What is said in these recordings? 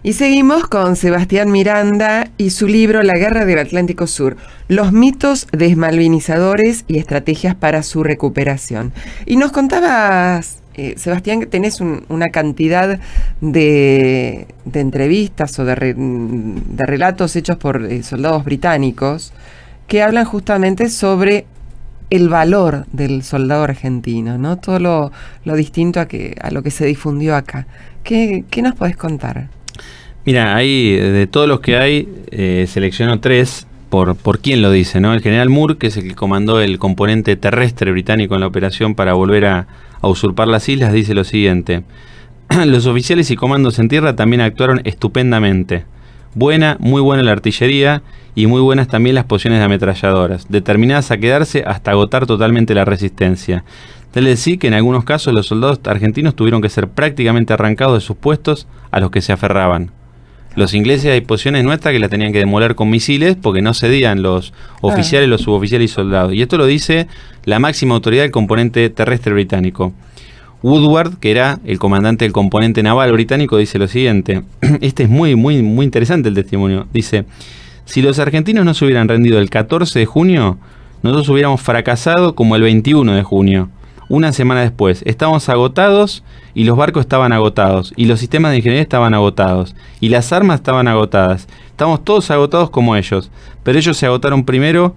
Y seguimos con Sebastián Miranda y su libro La Guerra del Atlántico Sur, los mitos desmalvinizadores y estrategias para su recuperación. Y nos contabas, Sebastián, que tenés una cantidad de entrevistas o de relatos hechos por soldados británicos que hablan justamente sobre el valor del soldado argentino, ¿no? Todo lo distinto a lo que se difundió acá. ¿Qué nos podés contar? Mira, ahí de todos los que hay, selecciono 3 por quién lo dice, ¿no? El general Moore, que es el que comandó el componente terrestre británico en la operación para volver a usurpar las islas, dice lo siguiente: los oficiales y comandos en tierra también actuaron estupendamente. Muy buena la artillería y muy buenas también las posiciones de ametralladoras, determinadas a quedarse hasta agotar totalmente la resistencia. Tal es decir que en algunos casos los soldados argentinos tuvieron que ser prácticamente arrancados de sus puestos a los que se aferraban. Los ingleses hay posiciones nuestras que las tenían que demoler con misiles porque no cedían los oficiales, los suboficiales y soldados. Y esto lo dice la máxima autoridad del componente terrestre británico. Woodward, que era el comandante del componente naval británico, dice lo siguiente. Este es muy interesante el testimonio. Dice: si los argentinos no se hubieran rendido el 14 de junio, nosotros hubiéramos fracasado como el 21 de junio. Una semana después, estábamos agotados y los barcos estaban agotados y los sistemas de ingeniería estaban agotados y las armas estaban agotadas. Estábamos todos agotados como ellos, pero ellos se agotaron primero,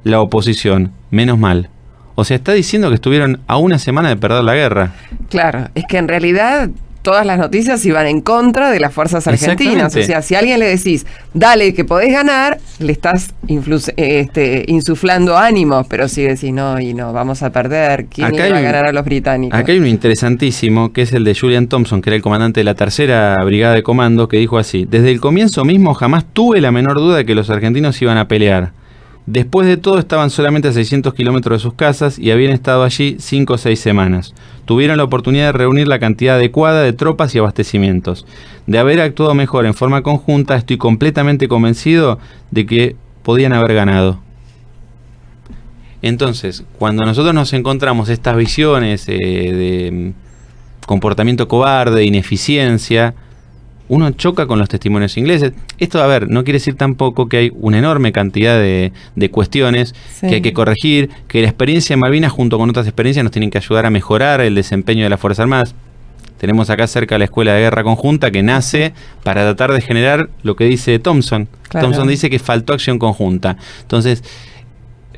la oposición, menos mal. O sea, está diciendo que estuvieron a una semana de perder la guerra. Claro, es que en realidad todas las noticias iban en contra de las fuerzas argentinas. O sea, si a alguien le decís, dale que podés ganar, le estás insuflando ánimos, pero si decís, no, vamos a perder, ¿quién iba a ganar a los británicos? Acá hay uno interesantísimo, que es el de Julian Thompson, que era el comandante de la 3ª Brigada de Comando, que dijo así: desde el comienzo mismo jamás tuve la menor duda de que los argentinos iban a pelear. Después de todo estaban solamente a 600 kilómetros de sus casas y habían estado allí 5 o 6 semanas. Tuvieron la oportunidad de reunir la cantidad adecuada de tropas y abastecimientos. De haber actuado mejor en forma conjunta, estoy completamente convencido de que podían haber ganado. Entonces, cuando nosotros nos encontramos estas visiones de comportamiento cobarde, ineficiencia, uno choca con los testimonios ingleses. Esto, a ver, no quiere decir tampoco que hay una enorme cantidad de cuestiones que hay que corregir, que la experiencia de Malvinas junto con otras experiencias nos tienen que ayudar a mejorar el desempeño de las Fuerzas Armadas. Tenemos acá cerca la Escuela de Guerra Conjunta, que nace para tratar de generar lo que dice Thompson. Claro. Thompson dice que faltó acción conjunta. Entonces,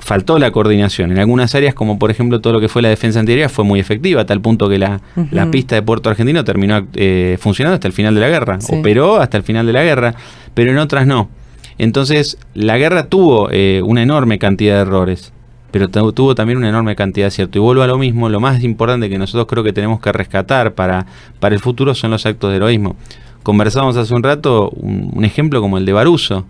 faltó la coordinación. En algunas áreas, como por ejemplo todo lo que fue la defensa antiaérea, fue muy efectiva, a tal punto que la pista de Puerto Argentino terminó funcionando hasta el final de la guerra. Sí. Operó hasta el final de la guerra, pero en otras no. Entonces, la guerra tuvo una enorme cantidad de errores, pero tuvo también una enorme cantidad de acierto. Y vuelvo a lo mismo, lo más importante que nosotros creo que tenemos que rescatar para el futuro son los actos de heroísmo. Conversábamos hace un rato un ejemplo como el de Baruso.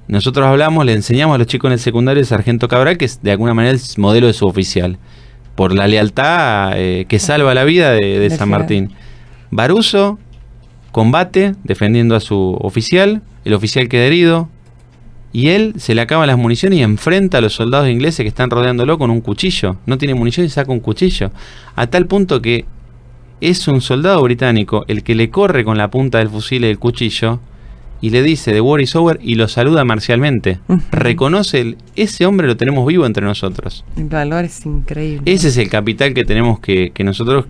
Nosotros hablamos, le enseñamos a los chicos en el secundario el sargento Cabral, que es de alguna manera el modelo de suboficial, por la lealtad que salva la vida de San Martín. Baruso combate defendiendo a su oficial, el oficial queda herido, y él se le acaban las municiones y enfrenta a los soldados ingleses que están rodeándolo con un cuchillo. No tiene munición y saca un cuchillo. A tal punto que es un soldado británico el que le corre con la punta del fusil el cuchillo y le dice "The war is over" y lo saluda marcialmente. Reconoce ese hombre lo tenemos vivo entre nosotros. El valor es increíble. Ese es el capital que tenemos que nosotros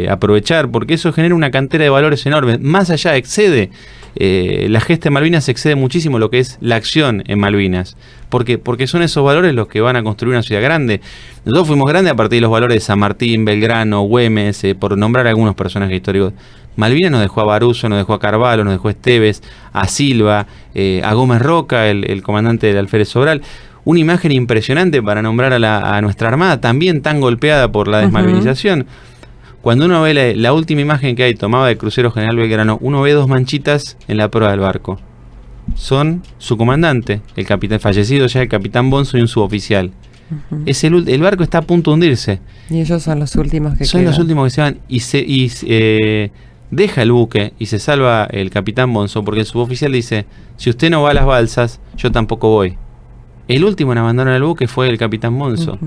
aprovechar, porque eso genera una cantera de valores enormes. Más allá, excede, la gesta de Malvinas excede muchísimo lo que es la acción en Malvinas. Porque son esos valores los que van a construir una ciudad grande. Nosotros fuimos grandes a partir de los valores de San Martín, Belgrano, Güemes, por nombrar algunos personajes históricos. Malvinas nos dejó a Baruso, nos dejó a Carvalho, nos dejó a Esteves, a Silva, a Gómez Roca, el comandante del Alférez Sobral. Una imagen impresionante para nombrar a nuestra armada, también tan golpeada por la desmalvinización. Cuando uno ve la última imagen que hay tomada del crucero General Belgrano, uno ve 2 manchitas en la proa del barco. Son su comandante, el capitán fallecido ya, el capitán Bonzo, y un suboficial. El barco está a punto de hundirse. Y ellos son los últimos que quedan. Son los últimos que se van y deja el buque y se salva el capitán Bonzo, porque el suboficial dice: si usted no va a las balsas, yo tampoco voy. El último en abandonar el buque fue el capitán Bonzo.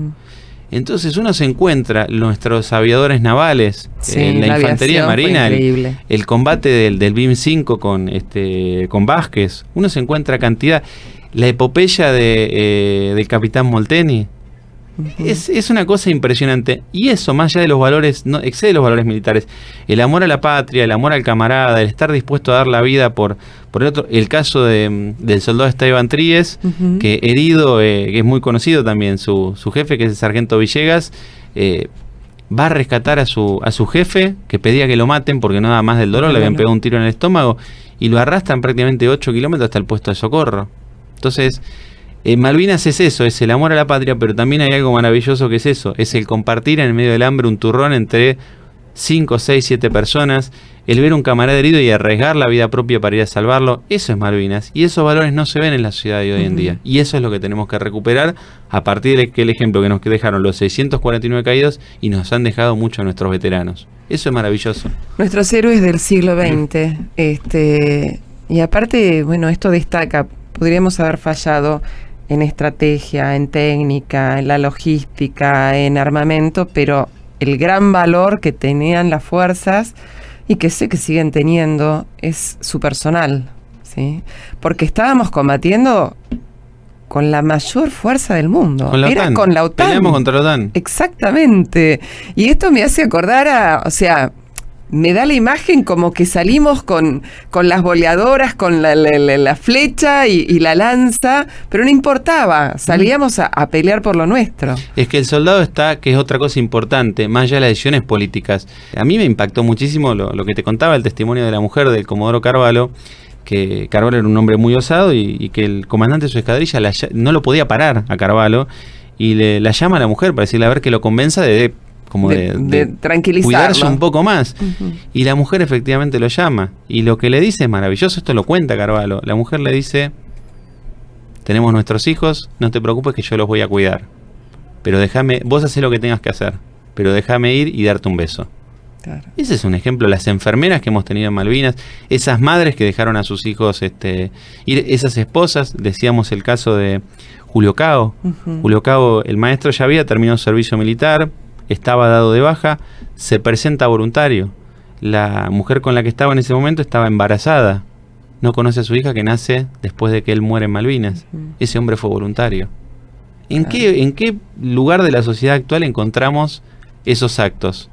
Entonces uno se encuentra nuestros aviadores navales, la infantería marina, el combate del BIM-5 con Vázquez, uno se encuentra cantidad, la epopeya del capitán Molteni. Es una cosa impresionante. Y eso, más allá de los valores, no excede los valores militares. El amor a la patria, el amor al camarada, el estar dispuesto a dar la vida por el otro. El caso del soldado Esteban Tríez, que herido, que es muy conocido también, su jefe, que es el sargento Villegas, va a rescatar a su jefe, que pedía que lo maten porque no daba más del dolor, le habían pegado un tiro en el estómago, y lo arrastran prácticamente 8 kilómetros hasta el puesto de socorro. Entonces, Malvinas es eso, es el amor a la patria, pero también hay algo maravilloso que es eso, es el compartir en el medio del hambre un turrón entre 5, 6, 7 personas, el ver un camarada herido y arriesgar la vida propia para ir a salvarlo. Eso es Malvinas, y esos valores no se ven en la sociedad de hoy en día, y eso es lo que tenemos que recuperar a partir de aquel ejemplo que nos dejaron los 649 caídos y nos han dejado mucho a nuestros veteranos. Eso es maravilloso. Nuestros héroes del siglo XX, y aparte, bueno, esto destaca, podríamos haber fallado en estrategia, en técnica, en la logística, en armamento, pero el gran valor que tenían las fuerzas y que sé que siguen teniendo es su personal, ¿sí? Porque estábamos combatiendo con la mayor fuerza del mundo. Con la Era OTAN. con la OTAN. Peleamos contra la OTAN. Exactamente. Y esto me hace acordar me da la imagen como que salimos con las boleadoras, con la flecha y la lanza, pero no importaba, salíamos a pelear por lo nuestro. Es que el soldado que es otra cosa importante, más allá de las decisiones políticas. A mí me impactó muchísimo lo que te contaba, el testimonio de la mujer del Comodoro Carvalho, que Carvalho era un hombre muy osado y que el comandante de su escuadrilla no lo podía parar a Carvalho, y la llama a la mujer para decirle a ver que lo convenza de tranquilizarlo, cuidarse un poco más. Y la mujer efectivamente lo llama, y lo que le dice es maravilloso. Esto lo cuenta Carvalho. La mujer le dice: tenemos nuestros hijos, no te preocupes que yo los voy a cuidar, pero vos hacés lo que tengas que hacer, pero déjame ir y darte un beso. Claro. Ese es un ejemplo. Las enfermeras que hemos tenido en Malvinas, esas madres que dejaron a sus hijos ir, esas esposas. Decíamos el caso de Julio Cao. Julio Cao, el maestro, ya había terminado servicio militar, estaba dado de baja, se presenta voluntario. La mujer con la que estaba en ese momento estaba embarazada. No conoce a su hija, que nace después de que él muere en Malvinas. Ese hombre fue voluntario. ¿En qué lugar de la sociedad actual encontramos esos actos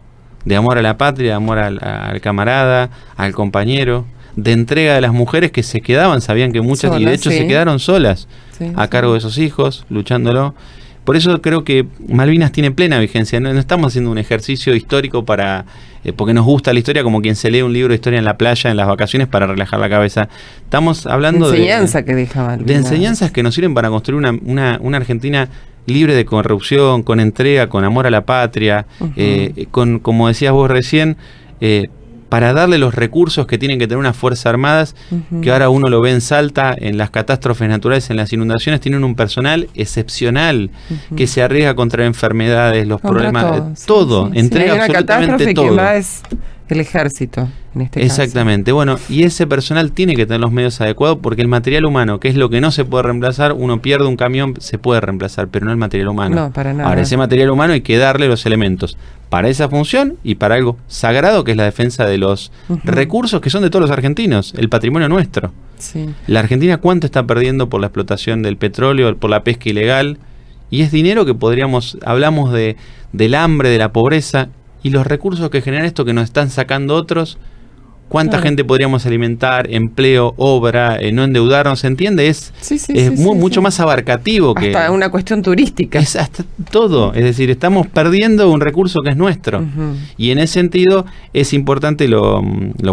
de amor a la patria, de amor al camarada, al compañero, de entrega de las mujeres que se quedaban, sabían que muchas, solas, y de hecho se quedaron solas a cargo de esos hijos, luchándolo? Por eso creo que Malvinas tiene plena vigencia. No estamos haciendo un ejercicio histórico porque nos gusta la historia, como quien se lee un libro de historia en la playa, en las vacaciones, para relajar la cabeza. Estamos hablando de enseñanza que deja Malvinas. De enseñanzas que nos sirven para construir una Argentina libre de corrupción, con entrega, con amor a la patria, como decías vos recién, para darle los recursos que tienen que tener unas Fuerzas Armadas, que ahora uno lo ve en Salta, en las catástrofes naturales, en las inundaciones, tienen un personal excepcional, que se arriesga contra enfermedades, los problemas, todo, entrega absolutamente todo. Que va es el ejército, en este caso. Exactamente. Bueno, y ese personal tiene que tener los medios adecuados, porque el material humano, que es lo que no se puede reemplazar, uno pierde un camión, se puede reemplazar, pero no el material humano. No, para nada. Ahora, ese material humano hay que darle los elementos para esa función y para algo sagrado, que es la defensa de los recursos que son de todos los argentinos, el patrimonio nuestro. Sí. La Argentina, ¿cuánto está perdiendo por la explotación del petróleo, por la pesca ilegal? Y es dinero que hablamos del hambre, de la pobreza, y los recursos que generan esto, que nos están sacando otros. ¿Cuánta gente podríamos alimentar? Empleo, obra, no endeudarnos, ¿se entiende? Es mucho más abarcativo que... Hasta una cuestión turística. Es hasta todo. Es decir, estamos perdiendo un recurso que es nuestro. Y en ese sentido es importante, lo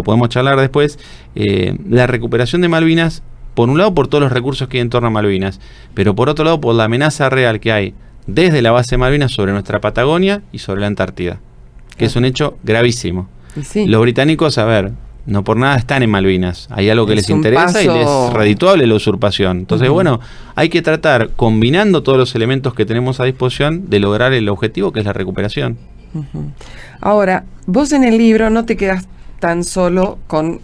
podemos charlar después, la recuperación de Malvinas, por un lado por todos los recursos que hay en torno a Malvinas, pero por otro lado por la amenaza real que hay desde la base de Malvinas sobre nuestra Patagonia y sobre la Antártida, que es un hecho gravísimo. Los británicos, no por nada están en Malvinas. Hay algo que les interesa y les es redituable la usurpación. Entonces, bueno, hay que tratar, combinando todos los elementos que tenemos a disposición, de lograr el objetivo, que es la recuperación. Ahora, vos en el libro no te quedas tan solo con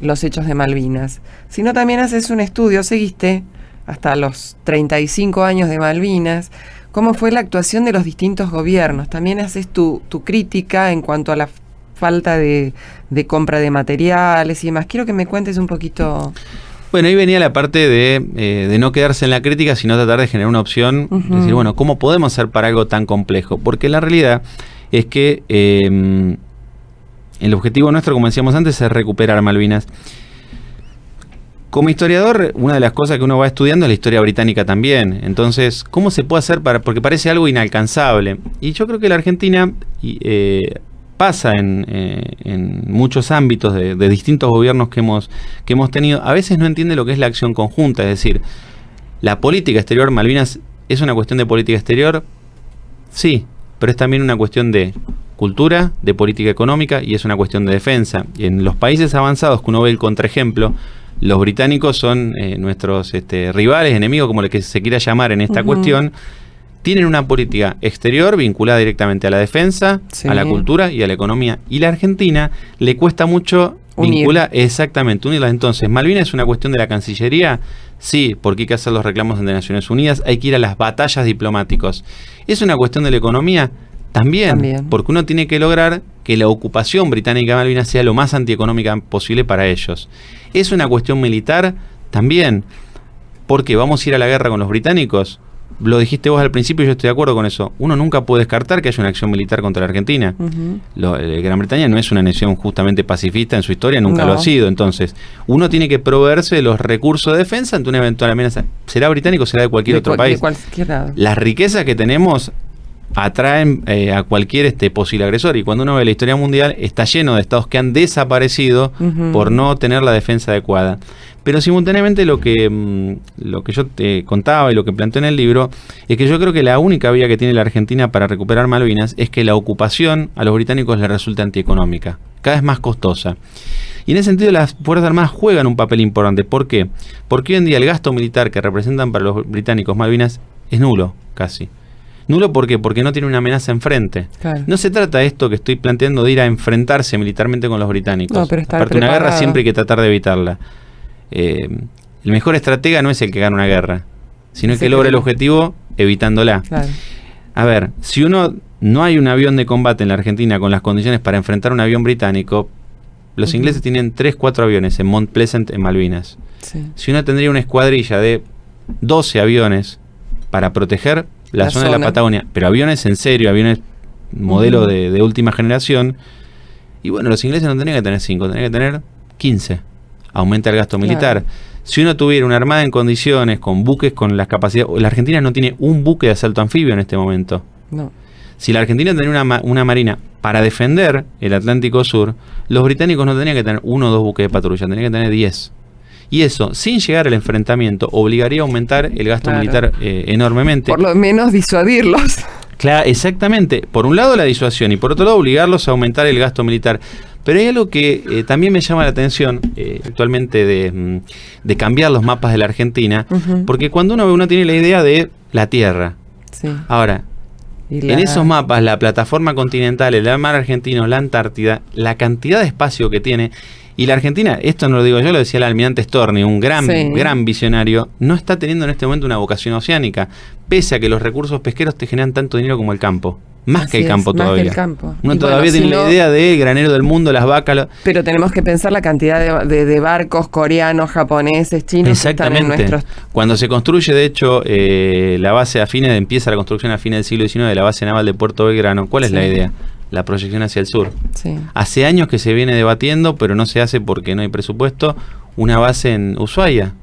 los hechos de Malvinas, sino también haces un estudio, seguiste hasta los 35 años de Malvinas, cómo fue la actuación de los distintos gobiernos. También haces tu crítica en cuanto a la falta de compra de materiales y demás. Quiero que me cuentes un poquito. Bueno, ahí venía la parte de no quedarse en la crítica, sino tratar de generar una opción, decir, bueno, ¿cómo podemos hacer para algo tan complejo? Porque la realidad es que el objetivo nuestro, como decíamos antes, es recuperar Malvinas. Como historiador, una de las cosas que uno va estudiando es la historia británica también. Entonces, ¿cómo se puede hacer porque parece algo inalcanzable? Y yo creo que la Argentina pasa en muchos ámbitos de distintos gobiernos que hemos tenido. A veces no entiende lo que es la acción conjunta. Es decir, la política exterior, Malvinas, ¿es una cuestión de política exterior? Sí, pero es también una cuestión de cultura, de política económica y es una cuestión de defensa. Y en los países avanzados, que uno ve el contraejemplo, los británicos son nuestros rivales, enemigos, como que se quiera llamar en esta cuestión, tienen una política exterior vinculada directamente a la defensa, a la cultura y a la economía. Y la Argentina le cuesta mucho vincular, exactamente, unirlas. Entonces, ¿Malvinas es una cuestión de la Cancillería? Sí, porque hay que hacer los reclamos ante Naciones Unidas, hay que ir a las batallas diplomáticas. ¿Es una cuestión de la economía? También, porque uno tiene que lograr que la ocupación británica de Malvinas sea lo más antieconómica posible para ellos. ¿Es una cuestión militar? También, porque vamos a ir a la guerra con los británicos. Lo dijiste vos al principio y yo estoy de acuerdo con eso. Uno nunca puede descartar que haya una acción militar contra la Argentina. Gran Bretaña no es una nación justamente pacifista en su historia, nunca lo ha sido. Entonces, uno tiene que proveerse de los recursos de defensa ante una eventual amenaza. ¿Será británico o será de cualquier otro país? Las riquezas que tenemos atraen a cualquier posible agresor, y cuando uno ve la historia mundial está lleno de estados que han desaparecido por no tener la defensa adecuada. Pero simultáneamente lo que yo te contaba y lo que planteé en el libro es que yo creo que la única vía que tiene la Argentina para recuperar Malvinas es que la ocupación a los británicos les resulta antieconómica, cada vez más costosa. Y en ese sentido las Fuerzas Armadas juegan un papel importante. ¿Por qué? Porque hoy en día el gasto militar que representan para los británicos Malvinas es nulo, casi. Nulo, ¿por qué? Porque no tiene una amenaza enfrente. Claro. No se trata de esto que estoy planteando de ir a enfrentarse militarmente con los británicos. No, pero aparte, una guerra siempre hay que tratar de evitarla. El mejor estratega no es el que gana una guerra, sino el que logra el objetivo evitándola. Claro. A ver, si no hay un avión de combate en la Argentina con las condiciones para enfrentar un avión británico, los ingleses tienen 3-4 aviones en Mount Pleasant, en Malvinas. Sí. Si uno tendría una escuadrilla de 12 aviones para proteger la zona de la Patagonia, pero aviones en serio, aviones modelo de última generación, y bueno, los ingleses no tendrían que tener 5, tendrían que tener 15. Aumenta el gasto militar. Si uno tuviera una armada en condiciones, con buques, con las capacidades... La Argentina no tiene un buque de asalto anfibio en este momento. No. Si la Argentina tenía una marina para defender el Atlántico Sur, los británicos no tendrían que tener 1 o 2 buques de patrulla, tendrían que tener 10. Y eso, sin llegar al enfrentamiento, obligaría a aumentar el gasto militar enormemente. Por lo menos disuadirlos. Claro, exactamente. Por un lado la disuasión y por otro lado obligarlos a aumentar el gasto militar. Pero hay algo que también me llama la atención actualmente de cambiar los mapas de la Argentina, porque cuando uno tiene la idea de la Tierra. Sí. Ahora, en esos mapas, la plataforma continental, el mar argentino, la Antártida, la cantidad de espacio que tiene, y la Argentina, esto no lo digo yo, lo decía el almirante Storni, un gran visionario, no está teniendo en este momento una vocación oceánica, pese a que los recursos pesqueros te generan tanto dinero como el campo. Más que el campo todavía. Más que el campo. Uno todavía tiene la idea de granero del mundo, las vacas. Pero tenemos que pensar la cantidad de barcos coreanos, japoneses, chinos. Exactamente. Que están en nuestros... Cuando se construye, de hecho, la base empieza la construcción a fines del siglo XIX de la base naval de Puerto Belgrano. ¿Cuál es la idea? La proyección hacia el sur. Sí. Hace años que se viene debatiendo, pero no se hace porque no hay presupuesto, una base en Ushuaia.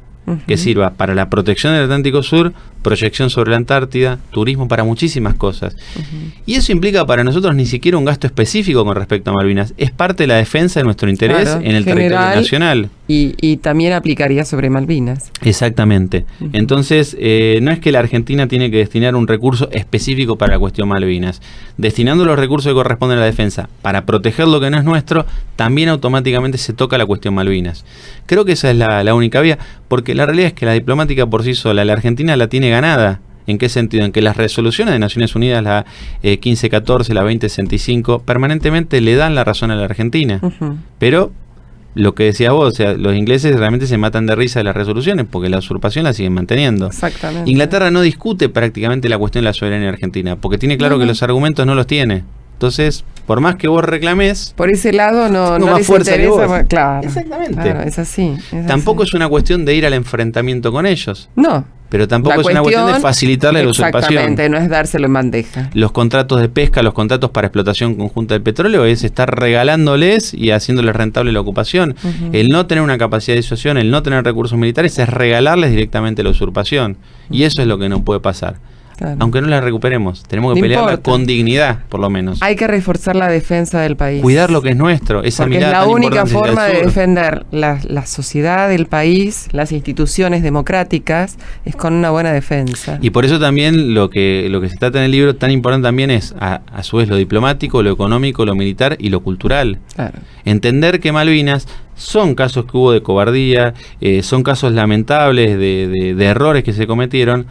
Que sirva para la protección del Atlántico Sur, proyección sobre la Antártida, turismo para muchísimas cosas. Y eso implica para nosotros ni siquiera un gasto específico con respecto a Malvinas. Es parte de la defensa de nuestro interés en el territorio nacional. Y también aplicaría sobre Malvinas. Exactamente. Entonces, no es que la Argentina tiene que destinar un recurso específico para la cuestión Malvinas. Destinando los recursos que corresponden a la defensa para proteger lo que no es nuestro, también automáticamente se toca la cuestión Malvinas. Creo que esa es la única vía, porque la realidad es que la diplomática por sí sola, la Argentina la tiene ganada. ¿En qué sentido? En que las resoluciones de Naciones Unidas, la 1514, la 2065, permanentemente le dan la razón a la Argentina. Pero lo que decías vos, o sea, los ingleses realmente se matan de risa de las resoluciones porque la usurpación la siguen manteniendo. Exactamente. Inglaterra no discute prácticamente la cuestión de la soberanía argentina, porque tiene claro que los argumentos no los tiene. Entonces, por más que vos reclames, por ese lado no más les fuerza que interesa. vos. Claro. Exactamente. Claro, es así. Tampoco es una cuestión de ir al enfrentamiento con ellos. No. Pero tampoco es una cuestión de facilitarle la usurpación. Exactamente, no es dárselo en bandeja. Los contratos de pesca, los contratos para explotación conjunta del petróleo es estar regalándoles y haciéndoles rentable la ocupación. El no tener una capacidad de disuasión, el no tener recursos militares es regalarles directamente la usurpación. Y eso es lo que no puede pasar. Claro. Aunque no la recuperemos, tenemos que pelearla con dignidad, por lo menos. Hay que reforzar la defensa del país. Cuidar lo que es nuestro, esa porque mirada es la tan única forma de sur. defender la sociedad, el país, las instituciones democráticas, es con una buena defensa. Y por eso también lo que se trata en el libro tan importante también es, a su vez, lo diplomático, lo económico, lo militar y lo cultural. Claro. Entender que Malvinas son casos que hubo de cobardía, son casos lamentables de errores que se cometieron.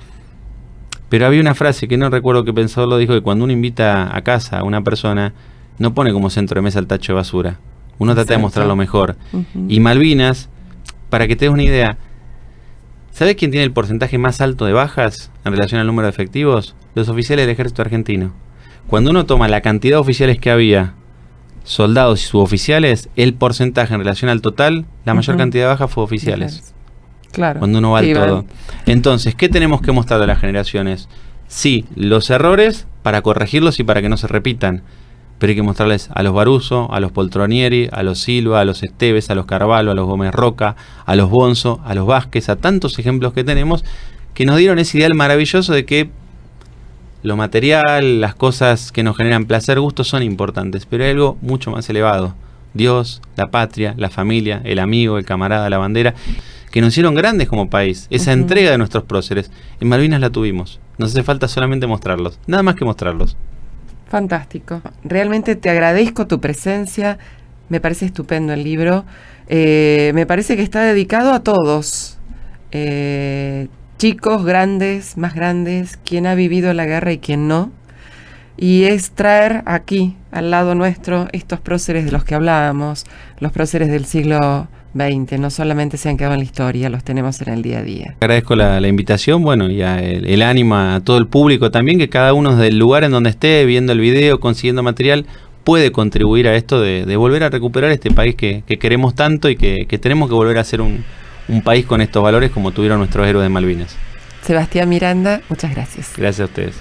Pero había una frase que no recuerdo qué pensador lo dijo, que cuando uno invita a casa a una persona, no pone como centro de mesa el tacho de basura. Uno trata de mostrar lo mejor. Y Malvinas, para que te des una idea, ¿sabes quién tiene el porcentaje más alto de bajas en relación al número de efectivos? Los oficiales del ejército argentino. Cuando uno toma la cantidad de oficiales que había, soldados y suboficiales, el porcentaje en relación al total, la mayor cantidad de bajas fue oficiales. Claro. Cuando uno va al todo. Entonces, ¿qué tenemos que mostrar a las generaciones? Sí, los errores para corregirlos y para que no se repitan. Pero hay que mostrarles a los Baruso, a los Poltronieri, a los Silva, a los Esteves, a los Carvalho, a los Gómez Roca, a los Bonzo, a los Vázquez, a tantos ejemplos que tenemos que nos dieron ese ideal maravilloso de que lo material, las cosas que nos generan placer, gusto son importantes, pero hay algo mucho más elevado. Dios, la patria, la familia, el amigo, el camarada, la bandera, que nos hicieron grandes como país. Esa entrega de nuestros próceres. En Malvinas la tuvimos. Nos hace falta solamente mostrarlos. Nada más que mostrarlos. Fantástico. Realmente te agradezco tu presencia. Me parece estupendo el libro. Me parece que está dedicado a todos. Chicos, grandes, más grandes, quien ha vivido la guerra y quien no. Y es traer aquí, al lado nuestro, estos próceres de los que hablábamos, los próceres del siglo XX, no solamente se han quedado en la historia, los tenemos en el día a día. Agradezco la invitación, bueno, y el ánimo a todo el público también, que cada uno del lugar en donde esté, viendo el video, consiguiendo material, puede contribuir a esto de volver a recuperar este país que queremos tanto y que tenemos que volver a ser un país con estos valores como tuvieron nuestros héroes de Malvinas. Sebastián Miranda, muchas gracias. Gracias a ustedes.